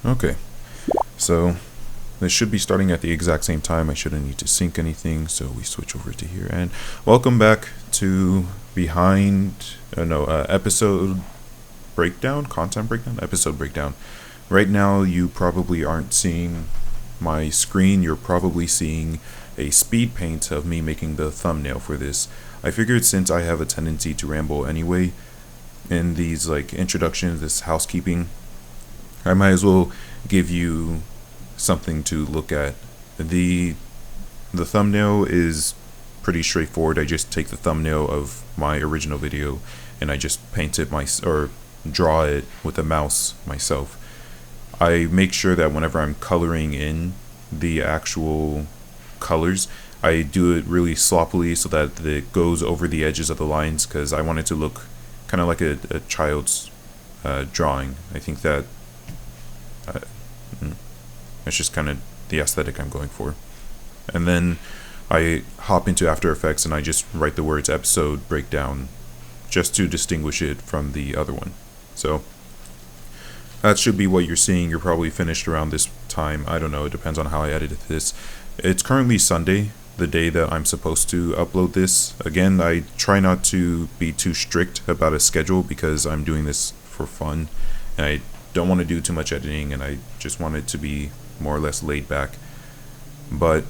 Okay, so this should be starting at the exact same time. I shouldn't need to sync anything, so we switch over to here. And welcome back to episode breakdown, content breakdown, episode breakdown. Right now, you probably aren't seeing my screen. You're probably seeing a speed paint of me making the thumbnail for this. I figured since I have a tendency to ramble anyway in these like introductions, this housekeeping, I might as well give you something to look at. The thumbnail is pretty straightforward. I just take the thumbnail of my original video and I just paint it or draw it with a mouse myself. I make sure that whenever I'm coloring in the actual colors, I do it really sloppily so that it goes over the edges of the lines, because I want it to look kind of like a child's drawing. I think that uh, that's just kind of the aesthetic I'm going for. And then I hop into After Effects and I just write the words episode breakdown just to distinguish it from the other one. So that should be what you're seeing. You're probably finished around this time. I don't know. It depends on how I edited this. It's currently Sunday, the day that I'm supposed to upload this. Again, I try not to be too strict about a schedule because I'm doing this for fun. And I don't want to do too much editing, and I just want it to be more or less laid back. But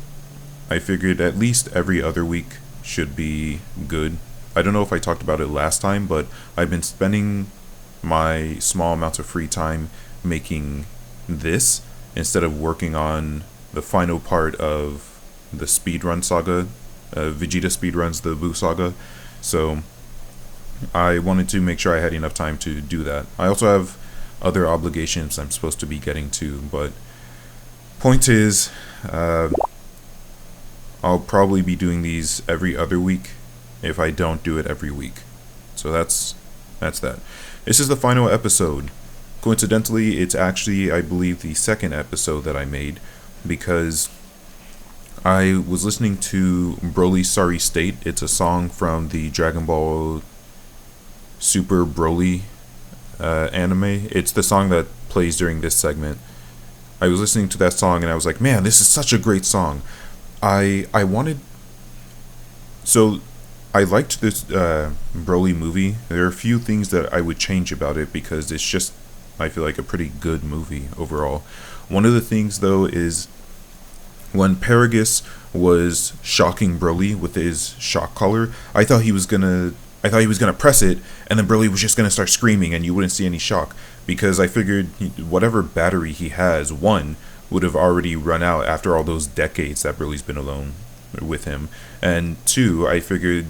I figured at least every other week should be good. I don't know if I talked about it last time, but I've been spending my small amounts of free time making this instead of working on the final part of the speedrun saga. Vegeta speedruns the Buu saga, so I wanted to make sure I had enough time to do that. I also have other obligations I'm supposed to be getting to, but point is, I'll probably be doing these every other week if I don't do it every week. So that's that. This is the final episode. Coincidentally, it's actually, I believe, the second episode that I made, because I was listening to Broly's Sorry State. It's a song from the Dragon Ball Super Broly anime. It's the song that plays during this segment. I was listening to that song and I was like, man, this is such a great song. I liked this Broly movie. There are a few things that I would change about it because it's just, I feel like, a pretty good movie overall. One of the things though is when Paragus was shocking Broly with his shock collar, I thought he was gonna press it, and then Broly was just gonna start screaming, and you wouldn't see any shock, because I figured whatever battery he has, one, would have already run out after all those decades that Broly's been alone with him, and two, I figured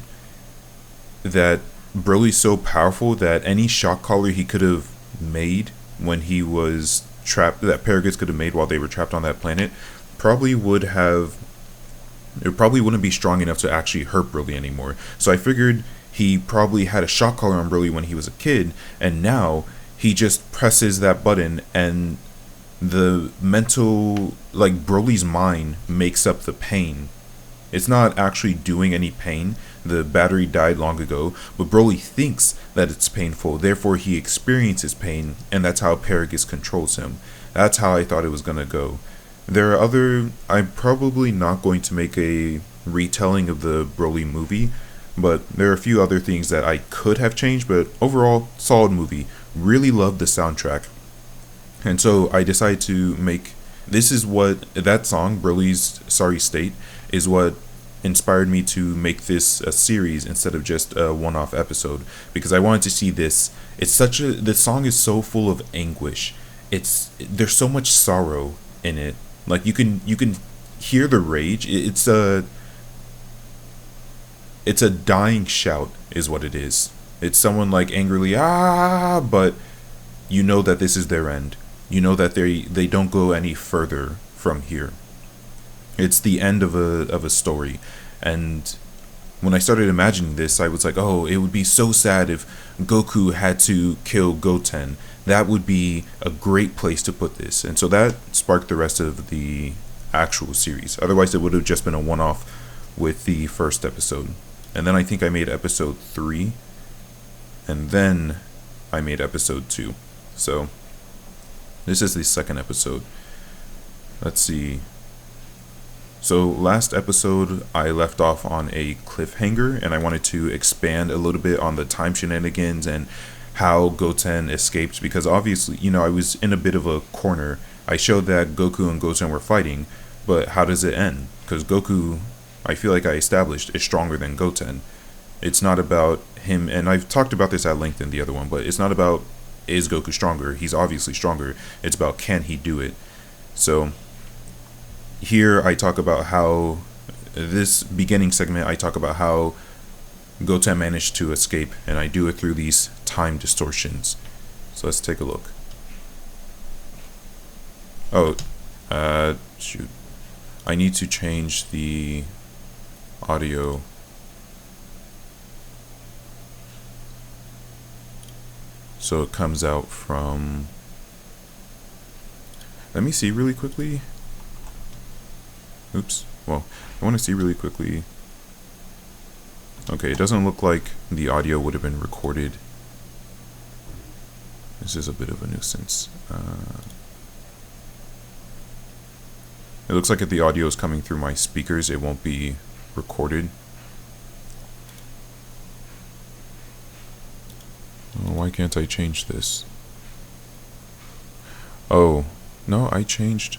that Broly's so powerful that any shock collar he could have made when he was trapped, that Paragus could have made while they were trapped on that planet, probably wouldn't be strong enough to actually hurt Broly anymore. So I figured he probably had a shock collar on Broly when he was a kid, and now he just presses that button and the mental, like, Broly's mind makes up the pain. It's not actually doing any pain. The battery died long ago, but Broly thinks that it's painful, therefore he experiences pain, and that's how Paragus controls him. That's how I thought it was gonna go. I'm probably not going to make a retelling of the Broly movie, but there are a few other things that I could have changed, but overall, solid movie. Really loved the soundtrack. And so I decided to make, this is what, that song, Broly's Sorry State, is what inspired me to make this a series instead of just a one-off episode, because I wanted to see this. The song is so full of anguish. There's so much sorrow in it. Like, you can hear the rage. It's a dying shout is what it is. It's someone like angrily but you know that this is their end. You know that they don't go any further from here. It's the end of a story. And when I started imagining this, I was like, oh, it would be so sad if Goku had to kill Goten. That would be a great place to put this. And so that sparked the rest of the actual series. Otherwise, it would have just been a one-off with the first episode. And then I think I made episode 3. And then I made episode 2. So This is the second episode. Let's see. So last episode I left off on a cliffhanger, and I wanted to expand a little bit on the time shenanigans and how Goten escaped, because obviously, I was in a bit of a corner. I showed that Goku and Goten were fighting, but how does it end? Because Goku, I feel like I established, is stronger than Goten. It's not about him, and I've talked about this at length in the other one, but it's not about is Goku stronger. He's obviously stronger. It's about can he do it. So here I talk about how, this beginning segment, I talk about how Goten managed to escape, and I do it through these time distortions. So let's take a look. Oh, shoot. I need to change the audio. So it comes out from, let me see really quickly. Oops. Well, I want to see really quickly. Okay, it doesn't look like the audio would have been recorded. This is a bit of a nuisance. It looks like if the audio is coming through my speakers, it won't be recorded. Oh, why can't I change this? Oh, no, I changed.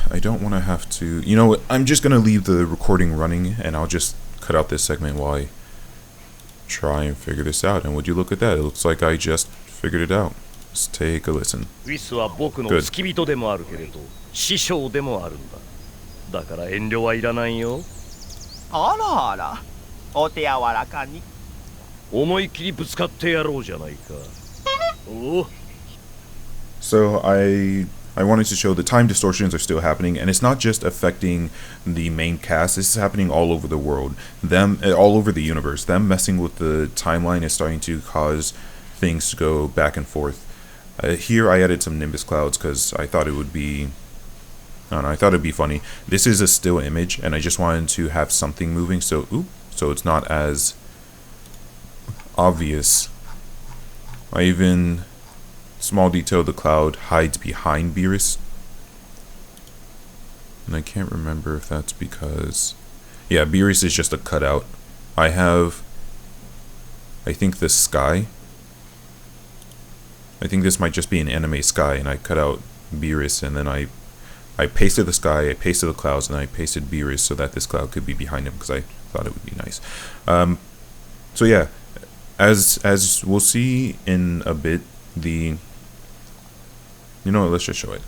I don't want to have to. You know what? I'm just going to leave the recording running, and I'll just cut out this segment while I try and figure this out. And would you look at that? It looks like I just figured it out. Let's take a listen. Good. 付き人でもあるけれど、師匠でもあるんだ。だから遠慮はいらないよ。あらあら、お手柔らかに。思い切りぶつかってやろうじゃないか。お。So I wanted to show the time distortions are still happening, and it's not just affecting the main cast. This is happening all over the world, all over the universe. Them messing with the timeline is starting to cause things to go back and forth. Here I added some Nimbus clouds because I thought it would be, I don't know, I thought it'd be funny. This is a still image, and I just wanted to have something moving, so it's not as obvious. I even, small detail, the cloud hides behind Beerus. And I can't remember if that's because, yeah, Beerus is just a cutout. I have, I think, the sky. I think this might just be an anime sky, and I cut out Beerus, and then I pasted the sky, I pasted the clouds, and I pasted Beerus so that this cloud could be behind him, because I thought it would be nice. So yeah, as we'll see in a bit, the, you know what, let's just show it.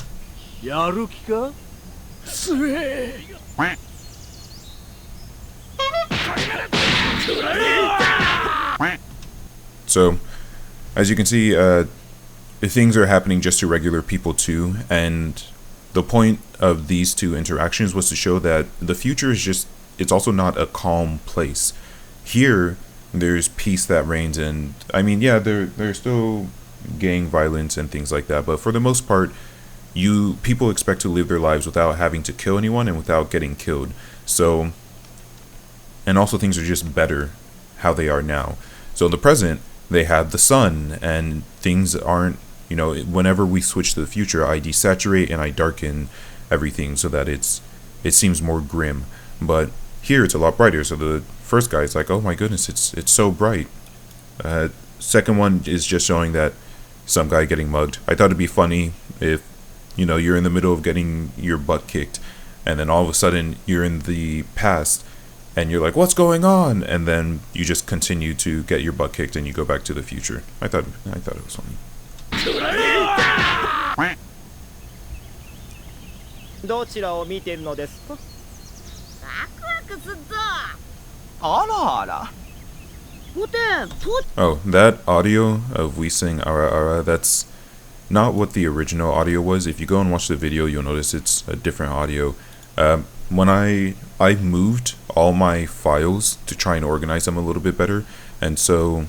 So, as you can see, things are happening just to regular people too, and the point of these two interactions was to show that the future is just, it's also not a calm place. Here, there's peace that reigns, and I mean, yeah, there's still gang violence and things like that, but for the most part, people expect to live their lives without having to kill anyone and without getting killed. So, and also things are just better how they are now. So in the present, they have the sun, and things aren't, you know, whenever we switch to the future, I desaturate and I darken everything so that it seems more grim. But here it's a lot brighter. So the first guy is like, oh my goodness, it's so bright. Second one is just showing that some guy getting mugged. I thought it'd be funny if, you know, you're in the middle of getting your butt kicked, and then all of a sudden you're in the past and you're like, what's going on? And then you just continue to get your butt kicked and you go back to the future. I thought it was funny. どちらを見てるのですか？ワクワクすっぞ。あらあら。Oh, that audio of we sing Ara Ara, that's not what the original audio was. If you go and watch the video, you'll notice it's a different audio. When I moved all my files to try and organize them a little bit better, and so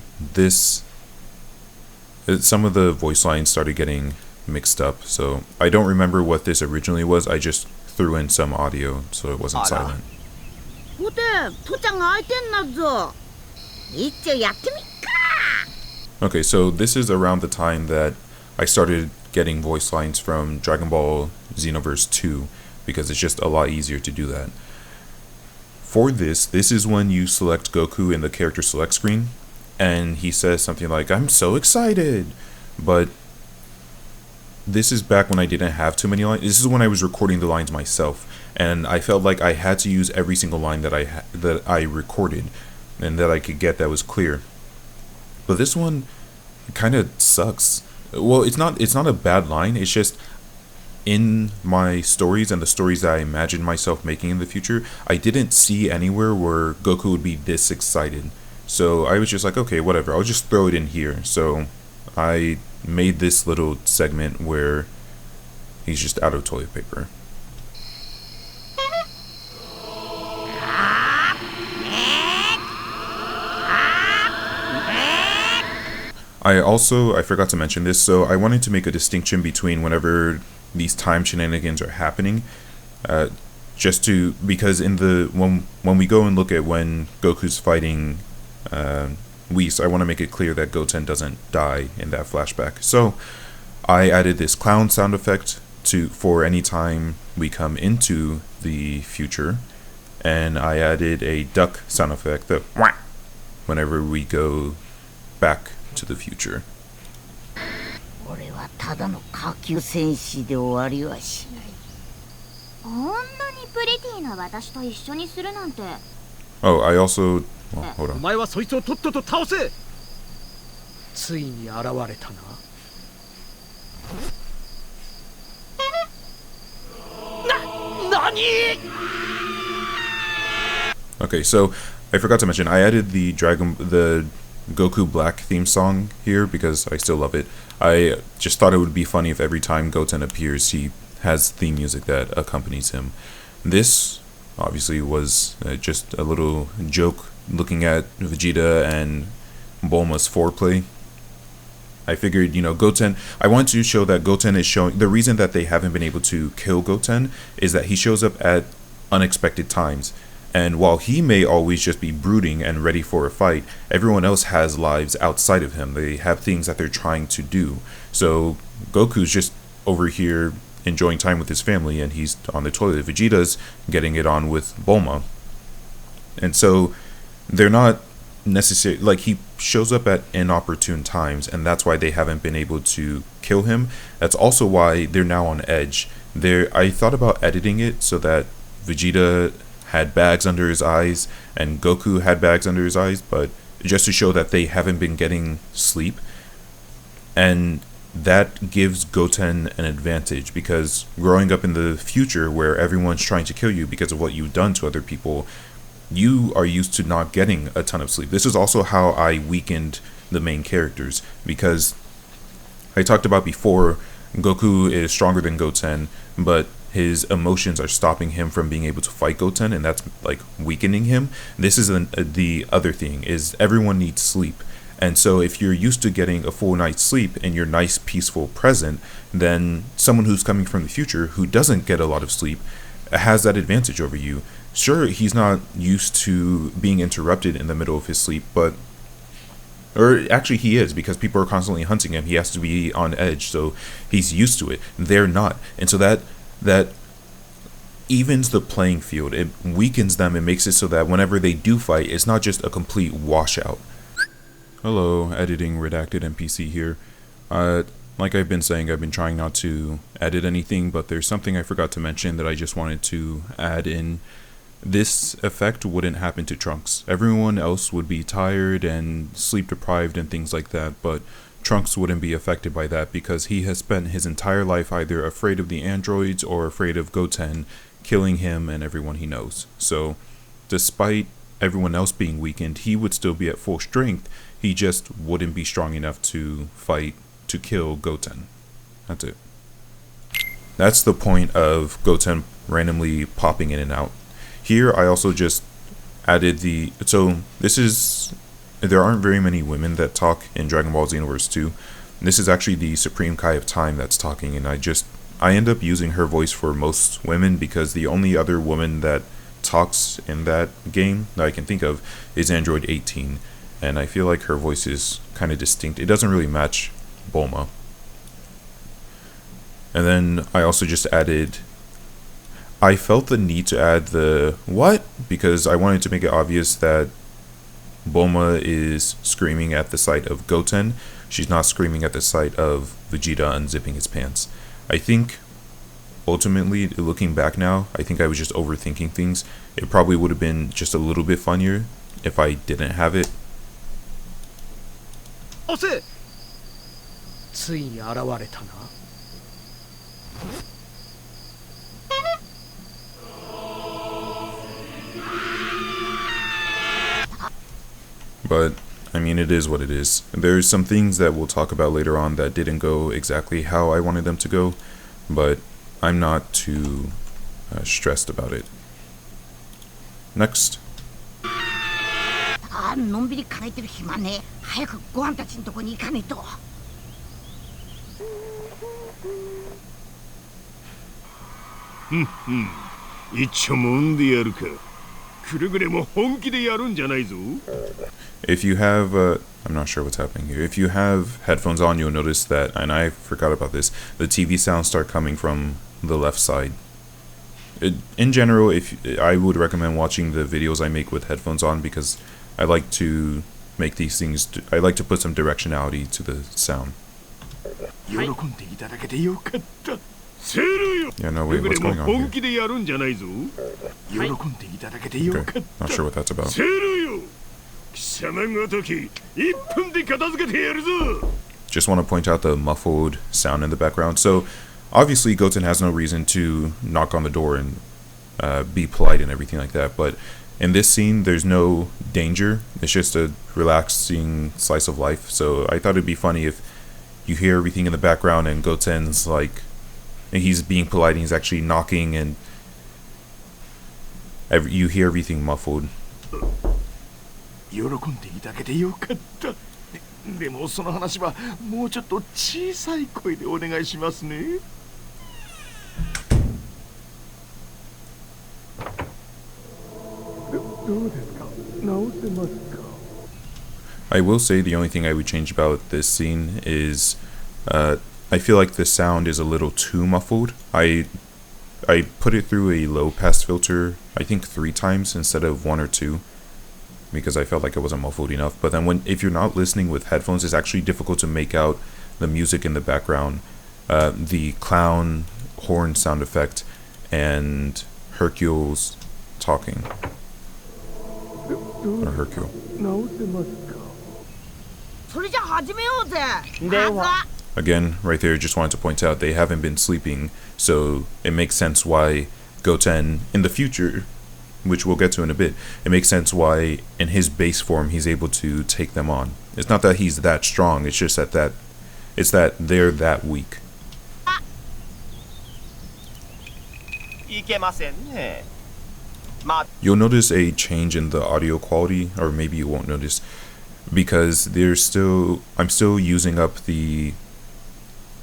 some of the voice lines started getting mixed up. So I don't remember what this originally was. I just threw in some audio so it wasn't silent. Okay, so this is around the time that I started getting voice lines from Dragon Ball Xenoverse 2 because it's just a lot easier to do that. For this is when you select Goku in the character select screen, and he says something like, "I'm so excited," but this is back when I didn't have too many lines. This is when I was recording the lines myself, and I felt like I had to use every single line that I recorded, and that I could get that was clear. But this one kind of sucks. Well, it's not a bad line. It's just in my stories and the stories that I imagined myself making in the future, I didn't see anywhere where Goku would be this excited. So I was just like, okay, whatever. I'll just throw it in here. So I made this little segment where he's just out of toilet paper. I forgot to mention this, so I wanted to make a distinction between whenever these time shenanigans are happening, because when we go and look at when Goku's fighting Whis, I want to make it clear that Goten doesn't die in that flashback. So I added this clown sound effect for any time we come into the future, and I added a duck sound effect, the wah, whenever we go back to the future. Oh, I also... Well, hold on. Okay, so I forgot to mention, I added the Goku Black theme song here because I still love it. I just thought it would be funny if every time Goten appears, he has theme music that accompanies him. This obviously was just a little joke looking at Vegeta and Bulma's foreplay. I figured, Goten, I want to show that Goten is showing, the reason that they haven't been able to kill Goten is that he shows up at unexpected times. And while he may always just be brooding and ready for a fight, everyone else has lives outside of him. They have things that they're trying to do. So Goku's just over here enjoying time with his family, and he's on the toilet. Vegeta's getting it on with Bulma. And so they're not necessarily, like, he shows up at inopportune times, and that's why they haven't been able to kill him. That's also why they're now on edge. I thought about editing it so that Vegeta had bags under his eyes and Goku had bags under his eyes, but just to show that they haven't been getting sleep, and that gives Goten an advantage, because growing up in the future where everyone's trying to kill you because of what you've done to other people, you are used to not getting a ton of sleep. This is also how I weakened the main characters, because I talked about before, Goku is stronger than Goten, but his emotions are stopping him from being able to fight Goten, and that's like weakening him. This is the other thing, is everyone needs sleep. And so if you're used to getting a full night's sleep in your nice peaceful present, then someone who's coming from the future who doesn't get a lot of sleep has that advantage over you. Sure, he's not used to being interrupted in the middle of his sleep, or actually he is, because people are constantly hunting him. He has to be on edge, so he's used to it. They're not. And so that evens the playing field. It weakens them and makes it so that whenever they do fight, it's not just a complete washout. Hello, editing redacted NPC here. Like I've been saying, I've been trying not to edit anything, but there's something I forgot to mention that I just wanted to add in. This effect wouldn't happen to Trunks. Everyone else would be tired and sleep deprived and things like that, but Trunks wouldn't be affected by that because he has spent his entire life either afraid of the androids or afraid of Goten killing him and everyone he knows. So despite everyone else being weakened, he would still be at full strength. He just wouldn't be strong enough to fight to kill Goten. That's it. That's the point of Goten randomly popping in and out. Here I also just added there aren't very many women that talk in Dragon Ball Xenoverse 2. This is actually the Supreme Kai of Time that's talking, and I end up using her voice for most women because the only other woman that talks in that game that I can think of is Android 18, and I feel like her voice is kind of distinct. It doesn't really match Bulma. And then I also just added, I felt the need to add the what because I wanted to make it obvious that Bulma is screaming at the sight of Goten. She's not screaming at the sight of Vegeta unzipping his pants. I think, ultimately, looking back now, I think I was just overthinking things. It probably would have been just a little bit funnier if I didn't have it. 押せ。ついに現れたな。But, I mean, it is what it is. There's some things that we'll talk about later on that didn't go exactly how I wanted them to go, but I'm not too stressed about it. Next. のんびり考えてる暇ね。早くご飯たちのとこに行かねえと。一丁もんでやるか。くれぐれも本気でやるんじゃないぞ。If you have, I'm not sure what's happening here. If you have headphones on, you'll notice that, and I forgot about this, the TV sounds start coming from the left side. In general, I would recommend watching the videos I make with headphones on because I like to make these things, I like to put some directionality to the sound. Yeah, no, wait, what's going on here? Okay, not sure what that's about. Just want to point out the muffled sound in the background. So, obviously, Goten has no reason to knock on the door and be polite and everything like that, but in this scene, there's no danger. It's just a relaxing slice of life. So I thought it'd be funny if you hear everything in the background and Goten's like, he's being polite and he's actually knocking and you hear everything muffled. 喜んでいただけてよかった。でもその話はもうちょっと小さい声でお願いしますね。I will say the only thing I would change about this scene is I feel like the sound is a little too muffled. I put it through a low pass filter, I think 3 times instead of 1 or 2, because I felt like it wasn't muffled enough. But then if you're not listening with headphones, it's actually difficult to make out the music in the background, the clown horn sound effect, and Hercule's talking. Or Hercule. それじゃ始めようぜ。 Again, right there, just wanted to point out they haven't been sleeping, so it makes sense why Goten, in the future, which we'll get to in a bit, it makes sense why in his base form he's able to take them on. It's not that he's that strong, it's just that it's that they're that weak. いけませんね。 You'll notice a change in the audio quality, or maybe you won't notice, because I'm still using up the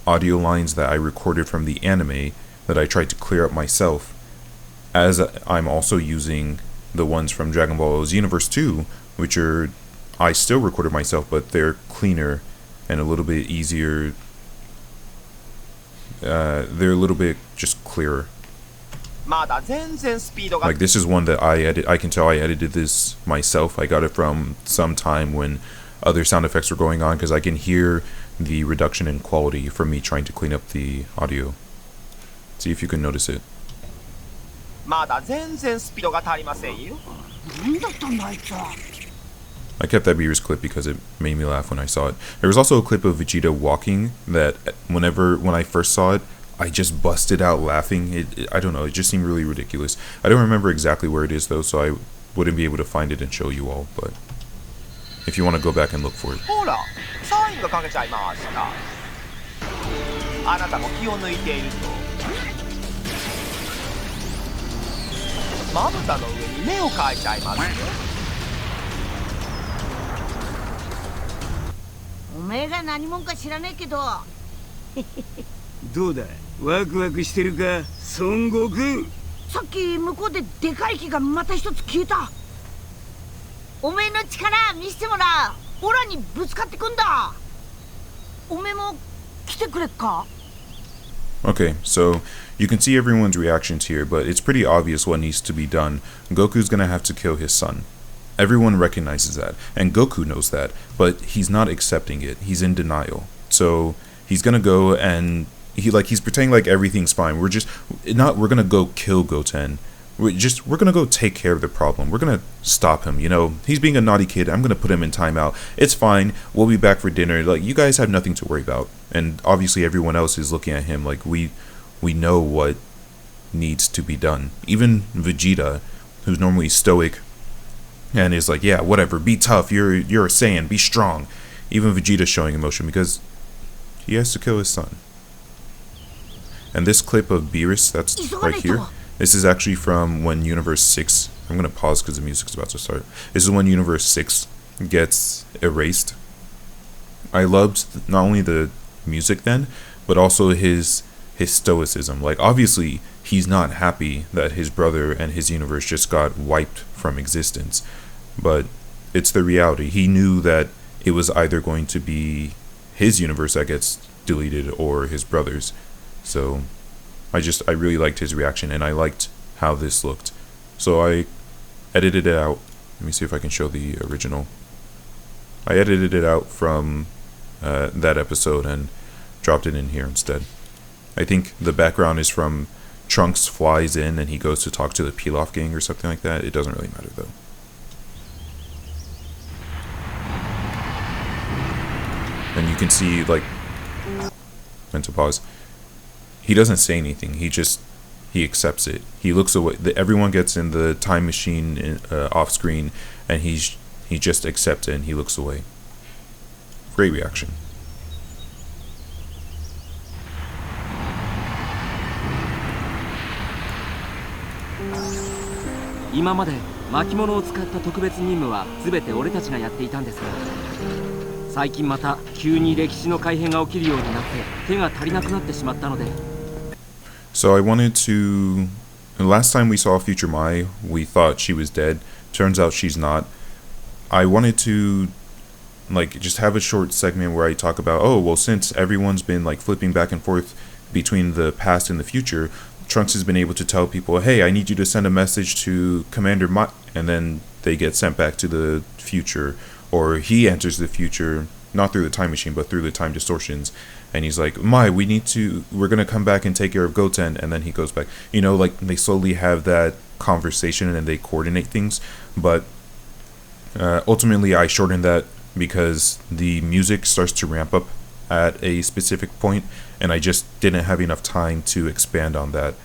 audio lines that I recorded from the anime that I tried to clear up myself, as I'm also using the ones from Dragon Ball Xenoverse 2, which I still recorded myself, but they're cleaner and a little bit easier. They're a little bit just clearer. Like this is one that I can tell I edited this myself. I got it from some time when other sound effects were going on, because I can hear the reduction in quality from me trying to clean up the audio. See if you can notice it. I kept that Beerus clip because it made me laugh when I saw it. There was also a clip of Vegeta walking that when I first saw it, I just busted out laughing. I don't know, it just seemed really ridiculous. I don't remember exactly where it is though, so I wouldn't be able to find it and show you all, but if you want to go back and look for it. ほら、サインがかけちゃいました。あなたも気を抜いていると。まぶたの上に目を描いちゃいますよ。おめえが何者か知らねえけど。どうだ、ワクワクしてるか、孫悟空。さっき向こうででかい木がまた一つ消えた。おめえの力見せてもらう。オラにぶつかってくんだ。おめえも来てくれっか。Okay, so you can see everyone's reactions here, but it's pretty obvious what needs to be done. Goku's gonna have to kill his son. Everyone recognizes that, and Goku knows that, but he's not accepting it. He's in denial. So he's gonna go and he's pretending like everything's fine. We're gonna go kill Goten. We're gonna go take care of the problem. We're gonna stop him. He's being a naughty kid. I'm gonna put him in timeout. It's fine. We'll be back for dinner. Like, you guys have nothing to worry about. And obviously everyone else is looking at him like we know what needs to be done. Even Vegeta, who's normally stoic and is like, yeah, whatever, be tough. You're a Saiyan. Be strong. Even Vegeta's showing emotion because he has to kill his son. And this clip of Beerus that's right here. This is actually from when Universe 6, I'm going to pause because the music's about to start. This is when Universe 6 gets erased. I loved not only the music then, but also his stoicism. Like, obviously, he's not happy that his brother and his universe just got wiped from existence. But it's the reality. He knew that it was either going to be his universe that gets deleted or his brother's. So I really liked his reaction, and I liked how this looked. So I edited it out. Let me see if I can show the original. I edited it out from that episode and dropped it in here instead. I think the background is from Trunks flies in and he goes to talk to the Pilaf gang or something like that. It doesn't really matter though. And you can see, like, mental pause. He doesn't say anything. He accepts it. He looks away. Everyone gets in the time machine off screen, and he just accepts it and he looks away. Great reaction. So I wanted to... Last time we saw Future Mai, we thought she was dead. Turns out she's not. I wanted to, like, just have a short segment where I talk about, oh, well, since everyone's been, like, flipping back and forth between the past and the future, Trunks has been able to tell people, hey, I need you to send a message to Commander Mai, and then they get sent back to the future. Or he enters the future, not through the time machine, but through the time distortions. And he's like, Mai, we're going to come back and take care of Goten. And then he goes back. Like, they slowly have that conversation and they coordinate things. But ultimately, I shortened that because the music starts to ramp up at a specific point, and I just didn't have enough time to expand on that.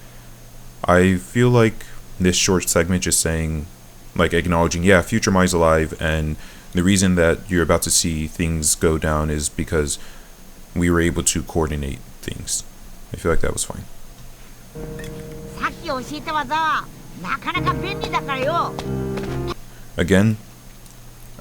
I feel like this short segment just saying, like, acknowledging, yeah, Future Mai's alive, and the reason that you're about to see things go down is because we were able to coordinate things. I feel like that was fine. Again,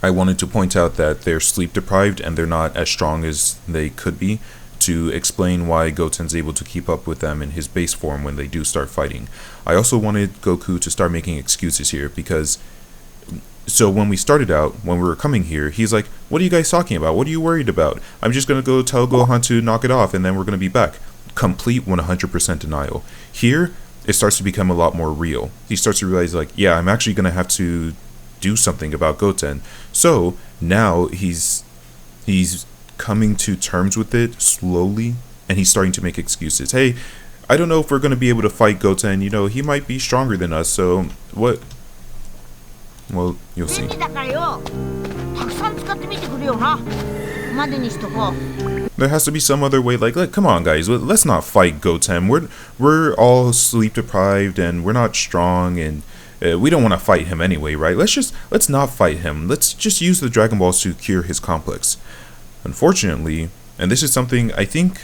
I wanted to point out that they're sleep deprived and they're not as strong as they could be, to explain why Goten's able to keep up with them in his base form when they do start fighting. I also wanted Goku to start making excuses here because... So when we started out, when we were coming here, he's like, what are you guys talking about? What are you worried about? I'm just going to go tell Gohan to knock it off and then we're going to be back. Complete 100% denial. Here, it starts to become a lot more real. He starts to realize, like, yeah, I'm actually going to have to do something about Goten. So now he's coming to terms with it slowly, and he's starting to make excuses. Hey, I don't know if we're going to be able to fight Goten. He might be stronger than us, so what? Well, you'll see. There has to be some other way. Like, come on, guys. Let's not fight Goten. We're all sleep deprived, and we're not strong, and we don't want to fight him anyway, right? Let's not fight him. Let's just use the Dragon Balls to cure his complex. Unfortunately, and this is something I think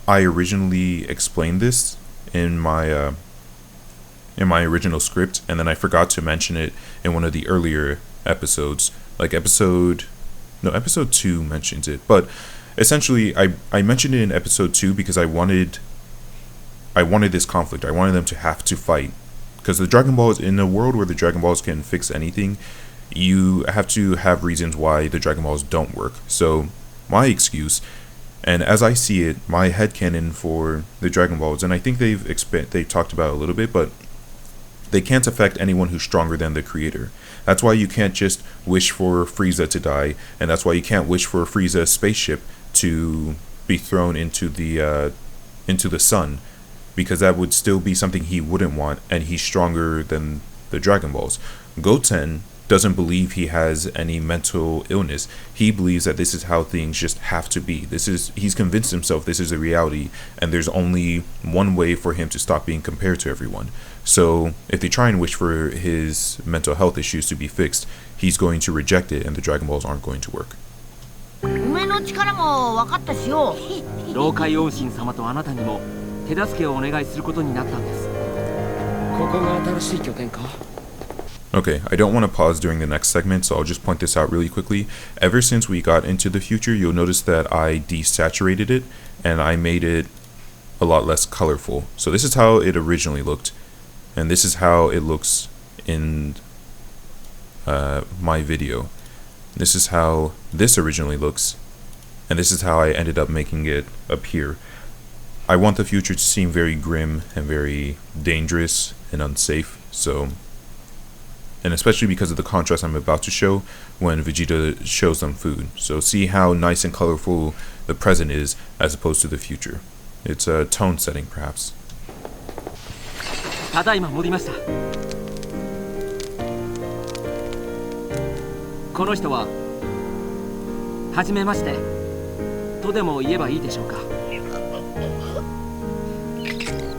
I originally explained this in my original script, and then I forgot to mention it in one of the earlier episodes. Like episode 2 mentions it, but essentially I mentioned it in episode 2 because I wanted this conflict. I wanted them to have to fight, because the Dragon Balls, in a world where the Dragon Balls can fix anything, you have to have reasons why the Dragon Balls don't work. So my excuse And as I see it, my headcanon for the Dragon Balls, and I think they've talked about it a little bit, but they can't affect anyone who's stronger than the creator. That's why you can't just wish for Frieza to die, and that's why you can't wish for Frieza's spaceship to be thrown into the sun, because that would still be something he wouldn't want, and he's stronger than the Dragon Balls. Goten doesn't believe he has any mental illness. He believes that this is how things just have to be. He's convinced himself this is a reality, and there's only one way for him to stop being compared to everyone. So if they try and wish for his mental health issues to be fixed, he's going to reject it, and the Dragon Balls aren't going to work. おめえの力も分かったしよ。老海王神様とあなたにも手助けをお願いすることになったんです。ここが新しい拠点か。 Okay, I don't want to pause during the next segment, so I'll just point this out really quickly. Ever since we got into the future, you'll notice that I desaturated it, and I made it a lot less colorful. So this is how it originally looked, and this is how it looks in my video. This is how this originally looks, and this is how I ended up making it appear. I want the future to seem very grim and very dangerous and unsafe, so... And especially because of the contrast I'm about to show when Vegeta shows them food. So see how nice and colorful the present is as opposed to the future. It's a tone setting, perhaps. ただいま戻りました。この人ははじめましてとでも言えばいいでしょうか。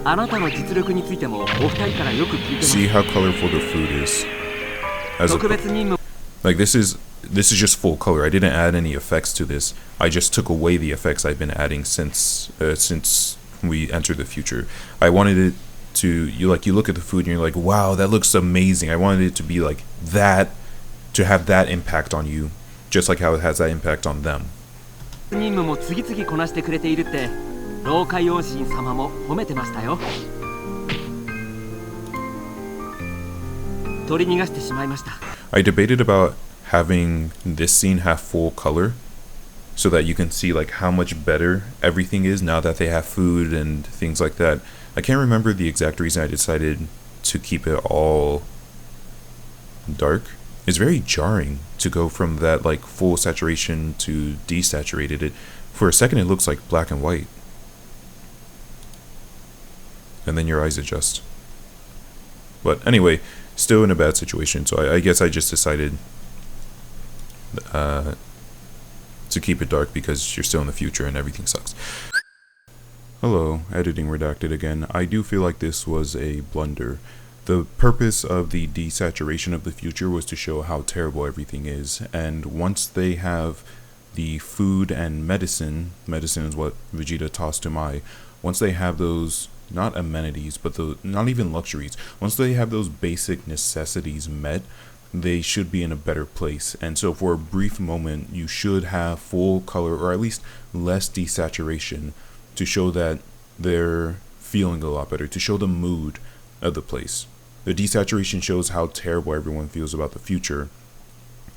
あなたの実力についてもお二人からよく聞いてます。 See how colorful the food is. Like this is just full color. I didn't add any effects to this. I just took away the effects I've been adding since we entered the future. I wanted it to you look at the food and you're like, wow, that looks amazing. I wanted it to be like that, to have that impact on you, just like how it has that impact on them. 任務も次々こなしてくれているって老海王神様も褒めてましたよ。 I debated about having this scene have full color so that you can see like how much better everything is now that they have food and things like that. I can't remember the exact reason I decided to keep it all dark. It's very jarring to go from that like full saturation to desaturated it. For a second it looks like black and white. And then your eyes adjust. But anyway, still in a bad situation, so I guess I just decided to keep it dark because you're still in the future and everything sucks. Hello, editing redacted again. I do feel like this was a blunder. The purpose of the desaturation of the future was to show how terrible everything is, and once they have the food and medicine is what Vegeta tossed to Mai, once they have those not amenities, but not even luxuries. Once they have those basic necessities met, they should be in a better place. And so for a brief moment, you should have full color, or at least less desaturation, to show that they're feeling a lot better, to show the mood of the place. The desaturation shows how terrible everyone feels about the future,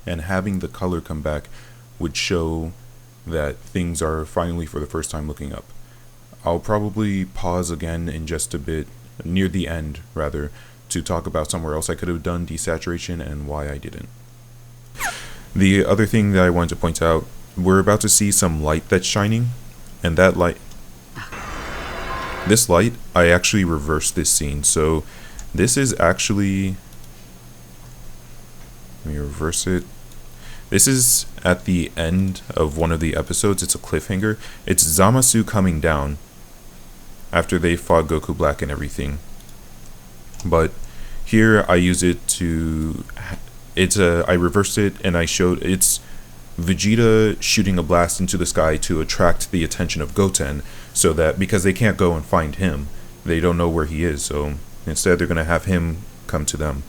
and having the color come back would show that things are finally for the first time looking up. I'll probably pause again in just a bit, near the end rather, to talk about somewhere else I could have done desaturation and why I didn't. The other thing that I wanted to point out, we're about to see some light that's shining, and that light, this light, I actually reversed this scene, so this is actually, let me reverse it. This is at the end of one of the episodes. It's a cliffhanger. It's Zamasu coming down after they fought Goku Black and everything. But here I use it to, I reversed it and I showed it's Vegeta shooting a blast into the sky to attract the attention of Goten, so that because they can't go and find him, they don't know where he is, so instead they're going to have him come to them.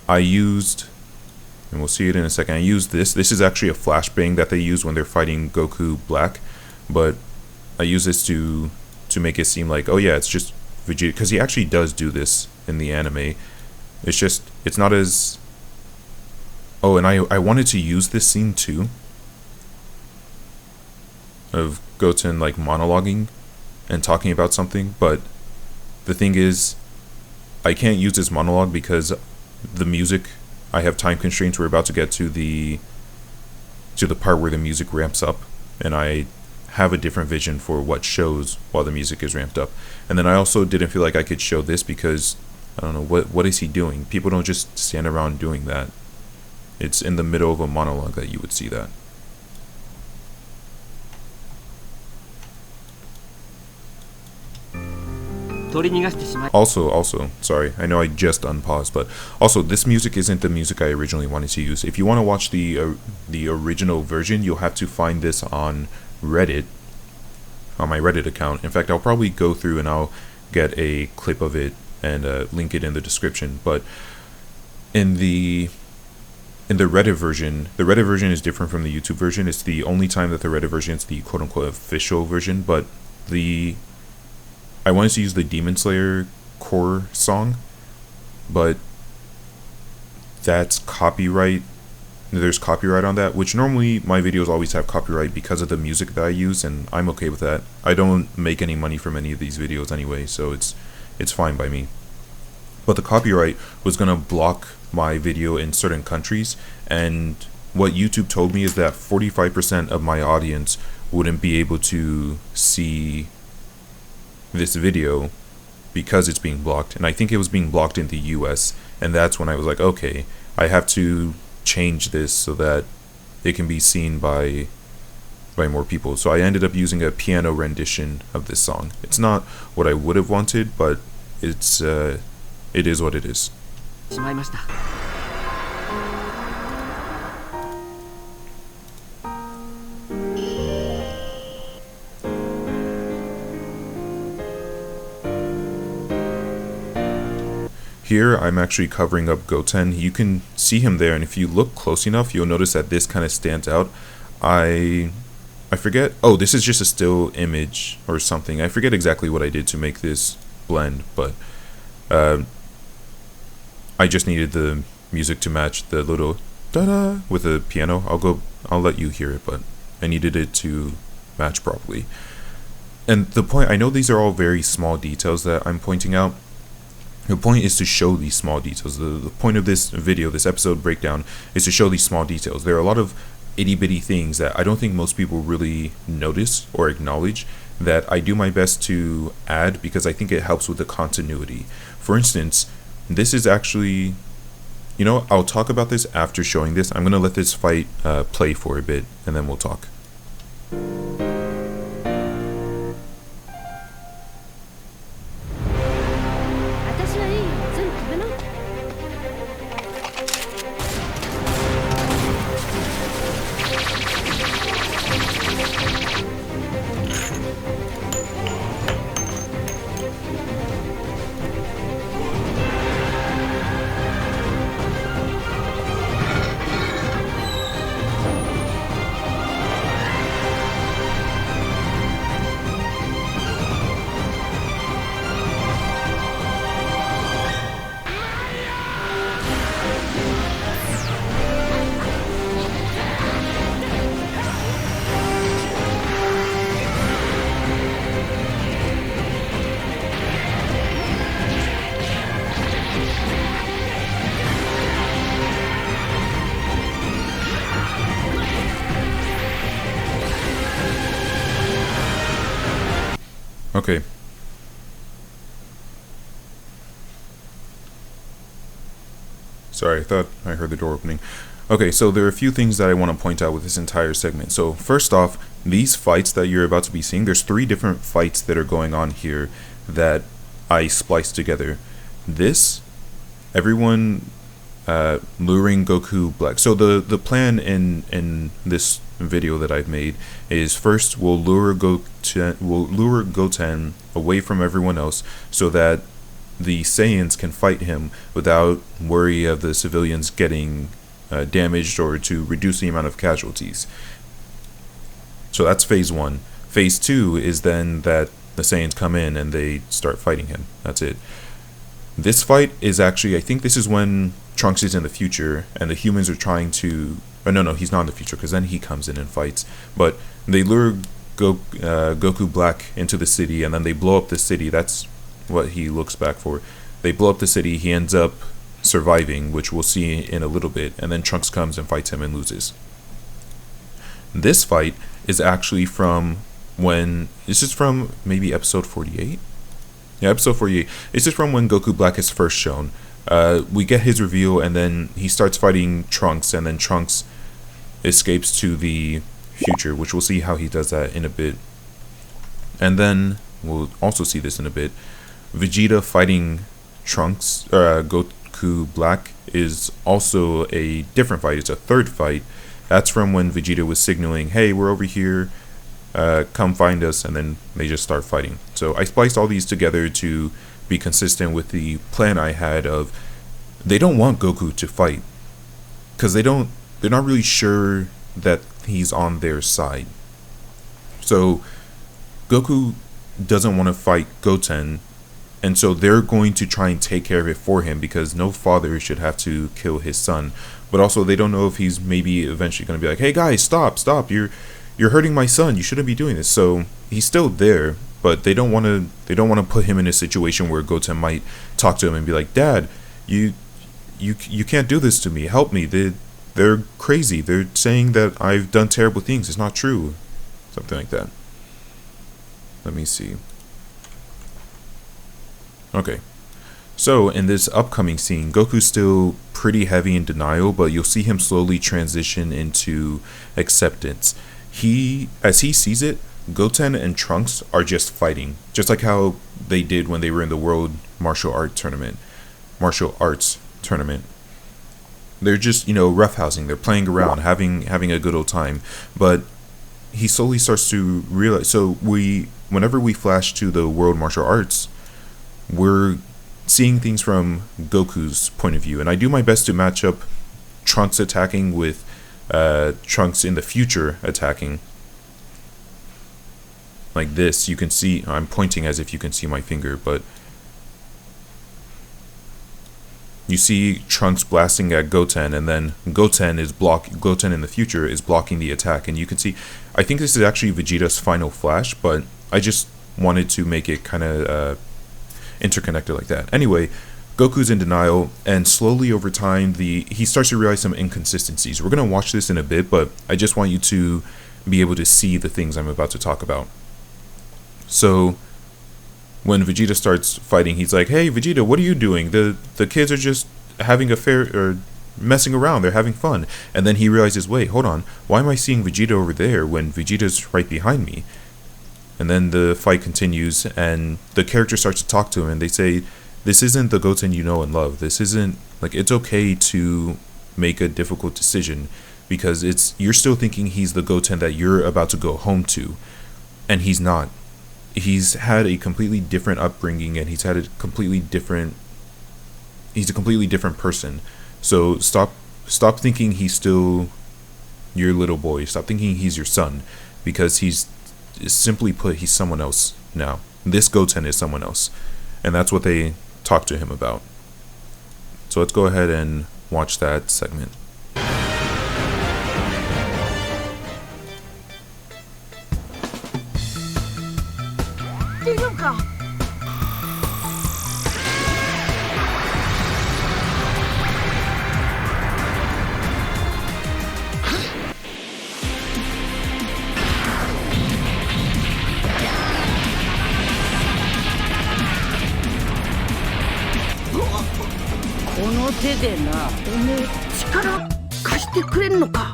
I used, and we'll see it in a second, I used this is actually a flashbang that they use when they're fighting Goku Black, but I use this to make it seem like, oh yeah, it's just Vegeta, because he actually does do this in the anime. It's just, it's not as, oh, and I wanted to use this scene too of Goten like monologuing and talking about something, but the thing is, I can't use this monologue because the music, I have time constraints. We're about to get to the part where the music ramps up, and I have a different vision for what shows while the music is ramped up. And then I also didn't feel like I could show this because I don't know, what is he doing? People don't just stand around doing that. It's in the middle of a monologue that you would see that. Also, sorry, I know I just unpaused, but also this music isn't the music I originally wanted to use. If you want to watch the original version, you'll have to find this on Reddit, on my Reddit account. In fact, I'll probably go through and I'll get a clip of it and link it in the description. But in the Reddit version, the Reddit version is different from the YouTube version. It's the only time that the Reddit version is the quote-unquote official version, but I wanted to use the Demon Slayer core song, but that's copyright. There's copyright on that, which normally my videos always have copyright because of the music that I use, and I'm okay with that. I don't make any money from any of these videos anyway, so it's fine by me. But the copyright was gonna block my video in certain countries, and what YouTube told me is that 45% of my audience wouldn't be able to see this video because it's being blocked, and I think it was being blocked in the US, and that's when I was like, okay, I have to change this so that it can be seen by more people. So I ended up using a piano rendition of this song. It's not what I would have wanted, but it is what it is. Here I'm actually covering up Goten. You can see him there, and if you look close enough, you'll notice that this kind of stands out. I forget. Oh, this is just a still image or something. I forget exactly what I did to make this blend, but I just needed the music to match the little da-da with the piano. I'll let you hear it, but I needed it to match properly. And the point, I know these are all very small details that I'm pointing out. The point is to show these small details. The point of this video, this episode breakdown, is to show these small details. There are a lot of itty-bitty things that I don't think most people really notice or acknowledge that I do my best to add because I think it helps with the continuity. For instance, this is actually, you know, I'll talk about this after showing this. I'm going to let this fight play for a bit, and then we'll talk. Okay. Sorry, I thought I heard the door opening. Okay, so there are a few things that I want to point out with this entire segment. So first off, these fights that you're about to be seeing, there's 3 different fights that are going on here that I spliced together. This, everyone luring Goku black. So the plan in this video that I've made is first we'll lure Goten away from everyone else so that the Saiyans can fight him without worry of the civilians getting damaged or to reduce the amount of casualties. So that's phase 1. Phase 2 is then that the Saiyans come in and they start fighting him. That's it. This fight is actually, I think this is when Trunks is in the future and the humans are trying to, no, he's not in the future because then he comes in and fights. But they lure Goku Black into the city, and then they blow up the city. That's what he looks back for. They blow up the city. He ends up surviving, which we'll see in a little bit, and then Trunks comes and fights him and loses. This fight is actually from when, this is from maybe episode 48? Yeah, episode 48. This is from when Goku Black is first shown. We get his reveal, and then he starts fighting Trunks, and then Trunks escapes to the future, which we'll see how he does that in a bit. And then we'll also see this in a bit. Vegeta fighting Trunks, Goku Black, is also a different fight. It's a third fight. That's from when Vegeta was signaling, hey, we're over here, come find us, and then they just start fighting. So I spliced all these together to be consistent with the plan I had of, they don't want Goku to fight, because they're not really sure that he's on their side. So Goku doesn't want to fight Goten, and so they're going to try and take care of it for him, because no father should have to kill his son. But also they don't know if he's maybe eventually going to be like, hey guys, stop, you're hurting my son, you shouldn't be doing this. So he's still there, but they don't want to put him in a situation where Goten might talk to him and be like, Dad, you can't do this to me, help me, they're crazy, they're saying that I've done terrible things, it's not true, something like that. Let me see. Okay, so in this upcoming scene, Goku's still pretty heavy in denial, but you'll see him slowly transition into acceptance. As he sees it, Goten and Trunks are just fighting, just like how they did when they were in the World Martial Arts Tournament. They're just, roughhousing, they're playing around, having a good old time. But he slowly starts to realize, so whenever we flash to the World Martial Arts, we're seeing things from Goku's point of view, and I do my best to match up Trunks attacking with Trunks in the future attacking. Like this, you can see, I'm pointing as if you can see my finger, but you see Trunks blasting at Goten, and then Goten in the future is blocking the attack, and you can see, I think this is actually Vegeta's final flash, but I just wanted to make it kind of interconnected like that. Anyway, Goku's in denial, and slowly over time he starts to realize some inconsistencies. We're going to watch this in a bit, but I just want you to be able to see the things I'm about to talk about. So when Vegeta starts fighting, he's like, hey Vegeta, what are you doing? The kids are just having a fair, or messing around, they're having fun. And then he realizes, wait, hold on, why am I seeing Vegeta over there when Vegeta's right behind me? And then the fight continues, and the character starts to talk to him, and they say, this isn't the Goten you know and love. This isn't, like, it's okay to make a difficult decision, because you're still thinking he's the Goten that you're about to go home to, and he's not. He's had a completely different upbringing, and he's a completely different person. So stop thinking he's still your little boy. Stop thinking he's your son, because simply put, he's someone else now. This Goten is someone else, and that's what they talk to him about. So let's go ahead and watch that segment. 大丈夫か？ この手でな、おめえ力貸してくれんのか？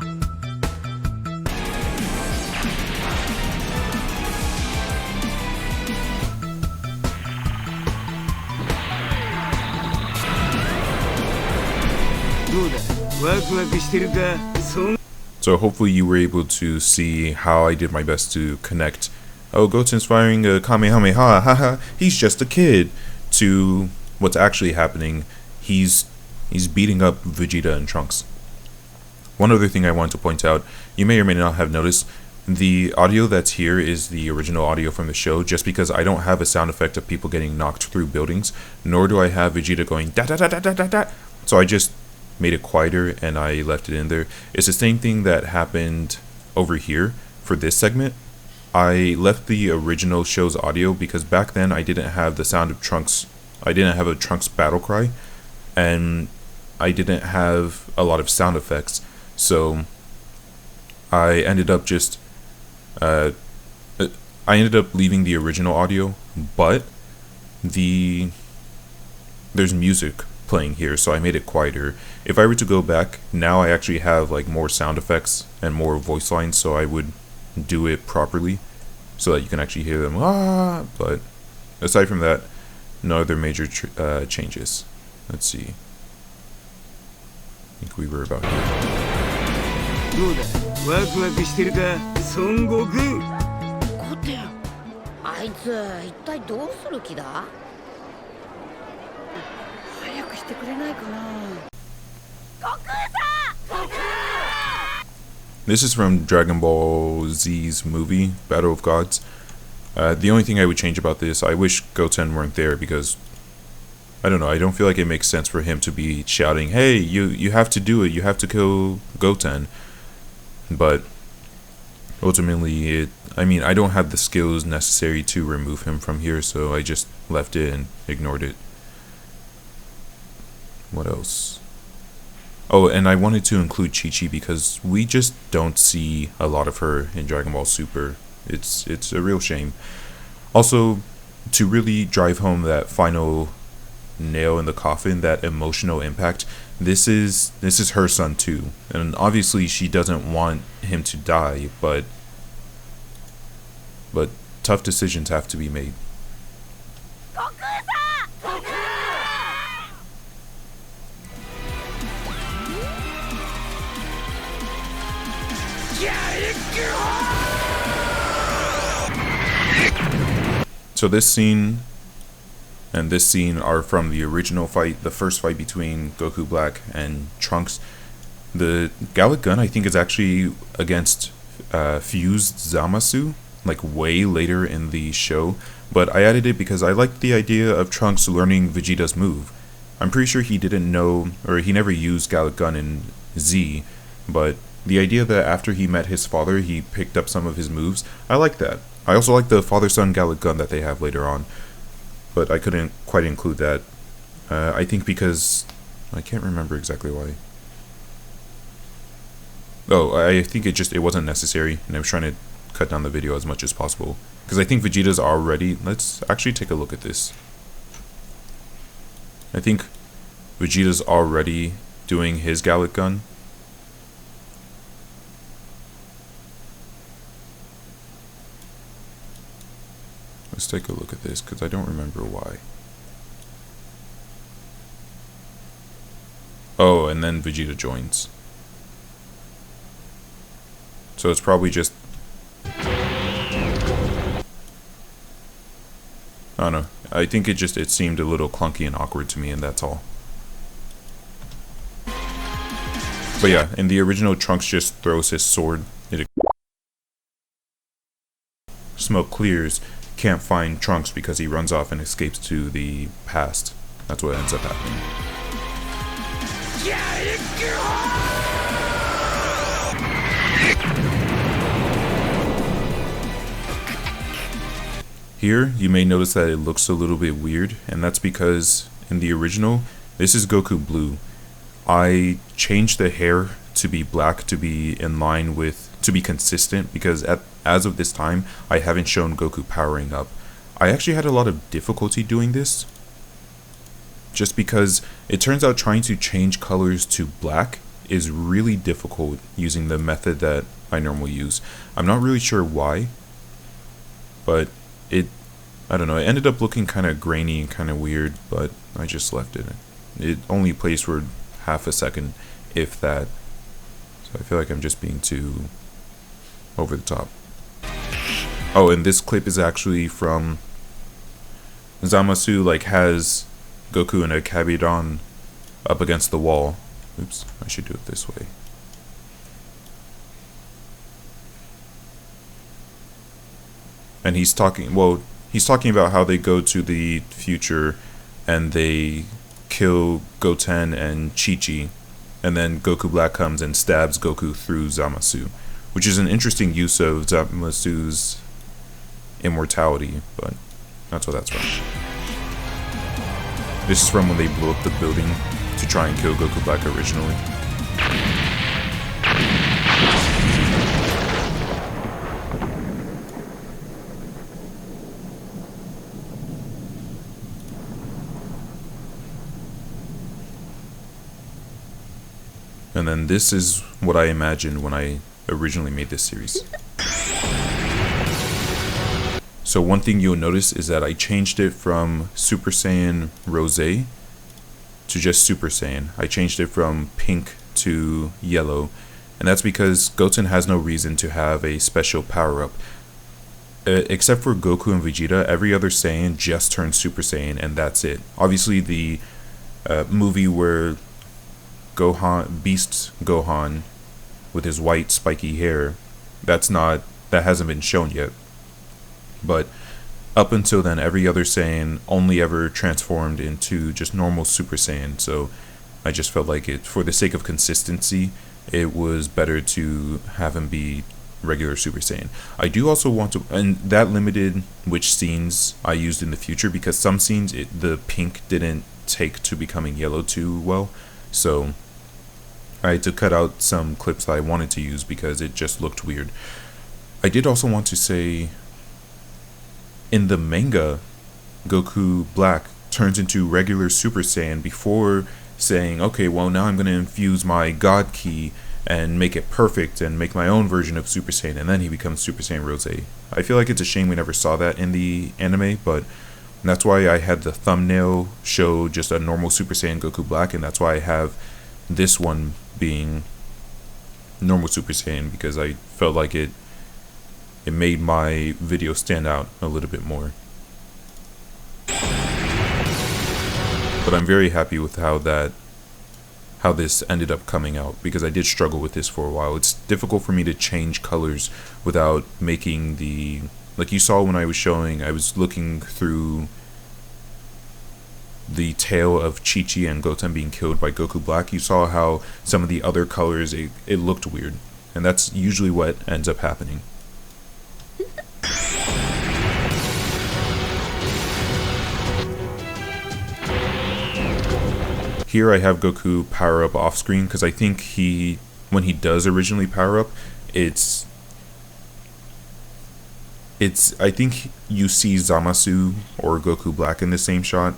So hopefully you were able to see how I did my best to connect, oh, Goten's firing a Kamehameha, haha, he's just a kid, to what's actually happening. He's beating up Vegeta and Trunks. One other thing I want to point out, you may or may not have noticed, the audio that's here is the original audio from the show, just because I don't have a sound effect of people getting knocked through buildings, nor do I have Vegeta going da da da da da da da. So I just made it quieter and I left it in there. It's the same thing that happened over here for this segment. I left the original show's audio because back then I didn't have the sound of Trunks. I didn't have a Trunks battle cry, and I didn't have a lot of sound effects. So I ended up just I ended up leaving the original audio, but there's music playing here, so I made it quieter. If I were to go back now, I actually have like more sound effects and more voice lines, so I would do it properly so that you can actually hear them. But aside from that, no other major changes. Let's see. I think we were about here. どうだワクワクしてるか孫悟空ゴテン、あいつ一体どうする気だ？早くしてくれないかな。悟空さん！ This is from Dragon Ball Z's movie, Battle of Gods. The only thing I would change about this, I wish Goten weren't there because, I don't know, I don't feel like it makes sense for him to be shouting, hey, you have to do it, you have to kill Goten. But ultimately, I don't have the skills necessary to remove him from here, so I just left it and ignored it. What else? Oh, and I wanted to include Chi-Chi because we just don't see a lot of her in Dragon Ball Super. It's a real shame. Also, to really drive home that final nail in the coffin, that emotional impact, this is her son too. And obviously she doesn't want him to die, but tough decisions have to be made. So this scene and this scene are from the original fight, the first fight between Goku Black and Trunks. The Gallic Gun, I think, is actually against Fused Zamasu, like way later in the show, but I added it because I liked the idea of Trunks learning Vegeta's move. I'm pretty sure he didn't know, or he never used Gallic Gun in Z, but the idea that after he met his father, he picked up some of his moves, I like that. I also like the father-son Gallic Gun that they have later on, but I couldn't quite include that. I think because I can't remember exactly why. Oh, I think it wasn't necessary, and I was trying to cut down the video as much as possible because I think Vegeta's already. Let's actually take a look at this. I think Vegeta's already doing his Gallic Gun. Let's take a look at this because I don't remember why. Oh, and then Vegeta joins. So it's probably just, I don't know. I think it seemed a little clunky and awkward to me, and that's all. But yeah, in the original, Trunks just throws his sword. Smoke clears. Can't find Trunks because he runs off and escapes to the past. That's what ends up happening. Here, you may notice that it looks a little bit weird, and that's because in the original, this is Goku Blue. I changed the hair to be black to be in line with, to be consistent, because as of this time, I haven't shown Goku powering up. I actually had a lot of difficulty doing this, just because it turns out trying to change colors to black is really difficult using the method that I normally use. I'm not really sure why, but I don't know, it ended up looking kind of grainy and kind of weird, but I just left it. It only plays for half a second, if that. So I feel like I'm just being too over the top. Oh, and this clip is actually from Zamasu, like, has Goku in a Kabedon up against the wall. Oops, I should do it this way. And he's talking about how they go to the future and they kill Goten and Chi-Chi, and then Goku Black comes and stabs Goku through Zamasu, which is an interesting use of Zamasu's immortality, but that's what that's from. This is from when they blew up the building to try and kill Goku Black originally. And then this is what I imagined when I originally made this series. So one thing you'll notice is that I changed it from Super Saiyan Rose to just Super Saiyan. I changed it from pink to yellow, and that's because Goten has no reason to have a special power-up. Except for Goku and Vegeta, every other Saiyan just turns Super Saiyan, and that's it. Obviously, the movie where Beast Gohan with his white spiky hair, that hasn't been shown yet. But up until then, every other Saiyan only ever transformed into just normal Super Saiyan. So I just felt like for the sake of consistency, it was better to have him be regular Super Saiyan. I do also want to, and that limited which scenes I used in the future, because some scenes the pink didn't take to becoming yellow too well. So I had to cut out some clips that I wanted to use because it just looked weird. I did also want to say, in the manga, Goku Black turns into regular Super Saiyan before saying, okay, well, now I'm going to infuse my God Ki and make it perfect and make my own version of Super Saiyan, and then he becomes Super Saiyan Rose. I feel like it's a shame we never saw that in the anime, but that's why I had the thumbnail show just a normal Super Saiyan Goku Black, and that's why I have this one being normal Super Saiyan, because I felt like it made my video stand out a little bit more. But I'm very happy with how this ended up coming out, because I did struggle with this for a while. It's difficult for me to change colors without making like you saw when I was showing, I was looking through the tale of Chi-Chi and Goten being killed by Goku Black. You saw how some of the other colors, it looked weird, and that's usually what ends up happening. Here I have Goku power up off screen, because I think when he does originally power up, I think you see Zamasu or Goku Black in the same shot.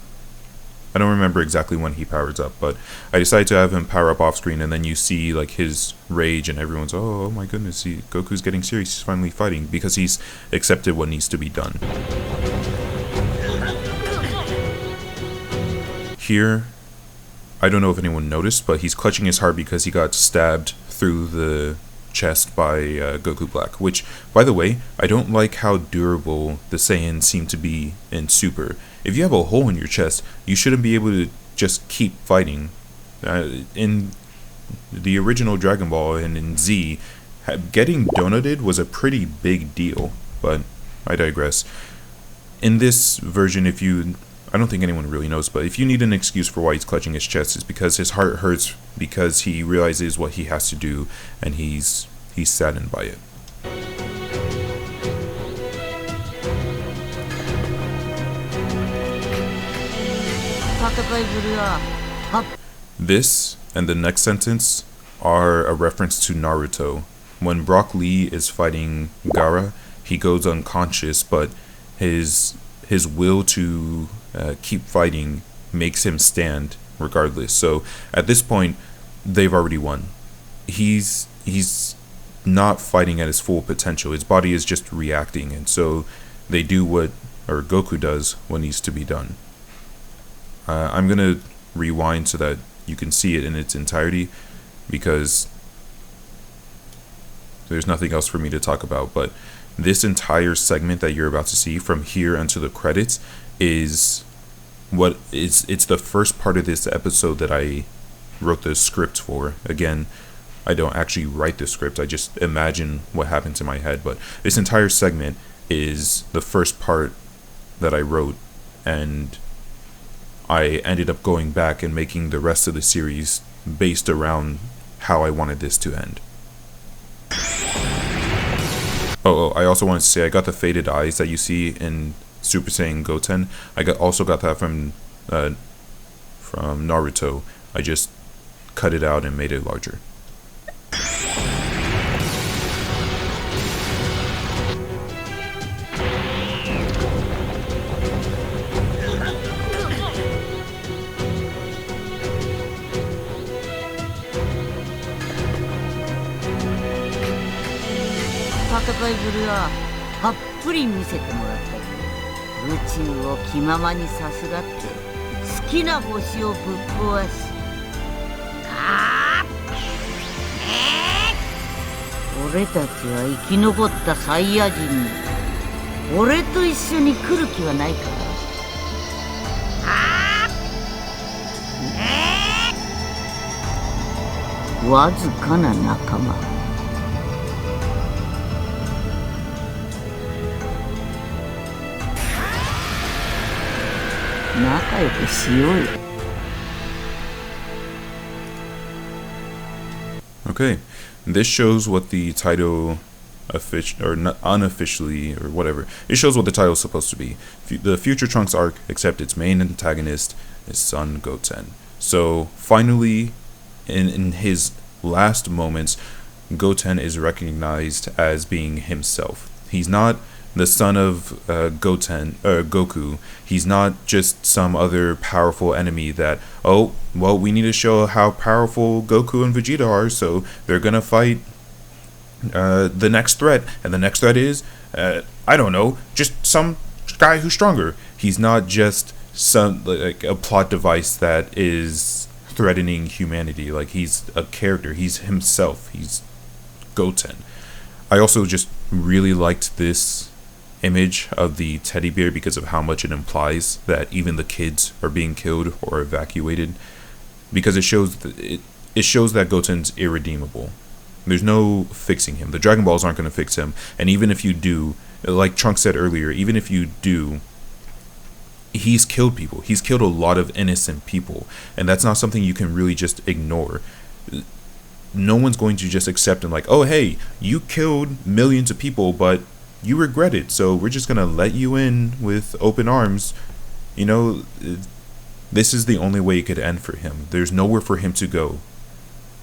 I don't remember exactly when he powers up, but I decided to have him power up off screen, and then you see like his rage, and everyone's, oh my goodness, Goku's getting serious, he's finally fighting, because he's accepted what needs to be done. Here, I don't know if anyone noticed, but he's clutching his heart because he got stabbed through the chest by Goku Black, which, by the way, I don't like how durable the Saiyans seem to be in Super. If you have a hole in your chest, you shouldn't be able to just keep fighting. In the original Dragon Ball and in Z, getting donated was a pretty big deal, but I digress. In this version, I don't think anyone really knows, but if you need an excuse for why he's clutching his chest, it's because his heart hurts because he realizes what he has to do, and he's saddened by it. This and the next sentence are a reference to Naruto. When Brock Lee is fighting Gaara, he goes unconscious, but his will to keep fighting makes him stand regardless. So at this point, they've already won. He's not fighting at his full potential. His body is just reacting, and so they do Goku does what needs to be done. I'm gonna rewind so that you can see it in its entirety, because there's nothing else for me to talk about. But this entire segment that you're about to see from here until the credits it's the first part of this episode that I wrote the script for. Again, I don't actually write the script, I just imagine what happens in my head. But this entire segment is the first part that I wrote, and I ended up going back and making the rest of the series based around how I wanted this to end. I also wanted to say I got the faded eyes that you see in Super Saiyan Goten. Also got that from Naruto. I just cut it out and made it larger.戦いぶりはたっぷり見せてもらったり、宇宙を気ままにさすらって好きな星をぶっ壊し、俺たちは生き残ったサイヤ人に俺と一緒に来る気はないか？わずかな仲間。仲良くしようよ。Okay, this shows what the title unofficially or whatever. It shows what the title is supposed to be. The Future Trunks arc, except its main antagonist is Son Goten. So finally, in his last moments, Goten is recognized as being himself. He's not the son of Goku. He's not just some other powerful enemy that, oh, well, we need to show how powerful Goku and Vegeta are, so they're gonna fight the next threat, and the next threat is, I don't know, just some guy who's stronger. He's not just some like a plot device that is threatening humanity. Like, he's a character. He's himself. He's Goten. I also just really liked this image of the teddy bear because of how much it implies that even the kids are being killed or evacuated, because it shows that Goten's irredeemable. There's no fixing him. The Dragon Balls aren't going to fix him, and even if you do, like Trunks said earlier, even if you do, he's killed people. He's killed a lot of innocent people, and that's not something you can really just ignore. No one's going to just accept him like, oh hey, you killed millions of people, but you regret it, so we're just gonna let you in with open arms. You know, this is the only way it could end for him. There's nowhere for him to go,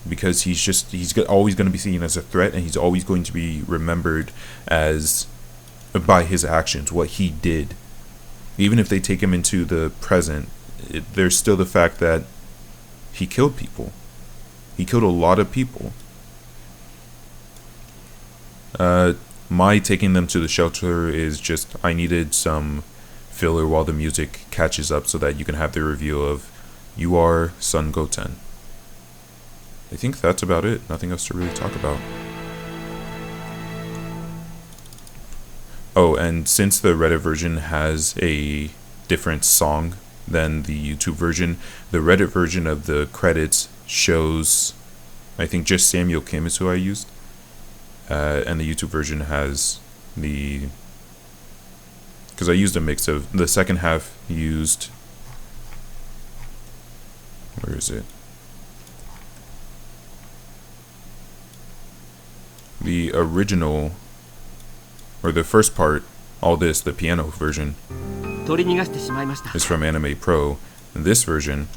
because he's always going to be seen as a threat, and he's always going to be remembered as by his actions, what he did. Even if they take him into the present, there's still the fact that he killed people. He killed a lot of people. My taking them to the shelter is just, I needed some filler while the music catches up so that you can have the review of You Are Son Goten. I think that's about it. Nothing else to really talk about. Oh, and since the Reddit version has a different song than the YouTube version, the Reddit version of the credits shows, I think just Samuel Kim is who I used. And the YouTube version has because I used a mix of, the second half used, where is it? The original, or the first part, all this, the piano version, is from Anime Pro. And this version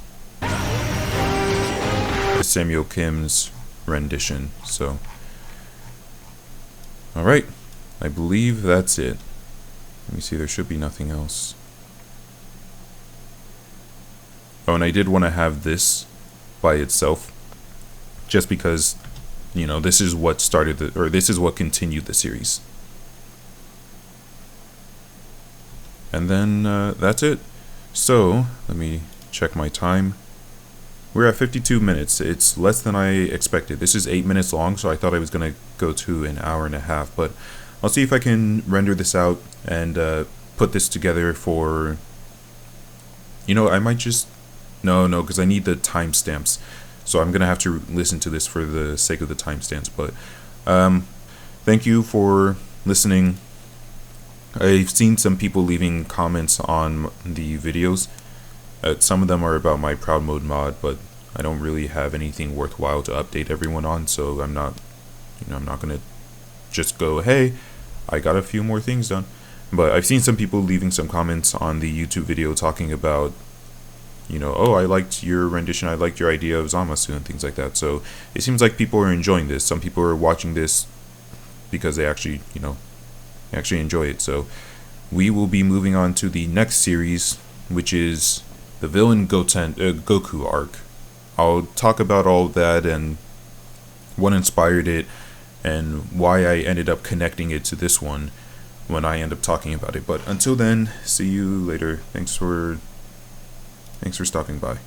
is Samuel Kim's rendition, so. Alright, I believe that's it. Let me see, there should be nothing else. Oh, and I did want to have this by itself, just because, you know, this is what started this is what continued the series. And then that's it. So, let me check my time. We're at 52 minutes. It's less than I expected. This is 8 minutes long, so I thought I was going to go to an hour and a half, but I'll see if I can render this out and put this together for, you know, I might just, no, because I need the timestamps, so I'm going to have to listen to this for the sake of the timestamps, but thank you for listening. I've seen some people leaving comments on the videos. Some of them are about my Proud Mode mod, but I don't really have anything worthwhile to update everyone on, so I'm not, I'm not gonna just go, hey, I got a few more things done. But I've seen some people leaving some comments on the YouTube video talking about, you know, oh, I liked your rendition, I liked your idea of Zamasu and things like that. So it seems like people are enjoying this. Some people are watching this because they actually, you know, actually enjoy it. So we will be moving on to the next series, which is the villain Goku arc. I'll talk about all of that and what inspired it and why I ended up connecting it to this one when I end up talking about it. But until then, see you later. Thanks for stopping by.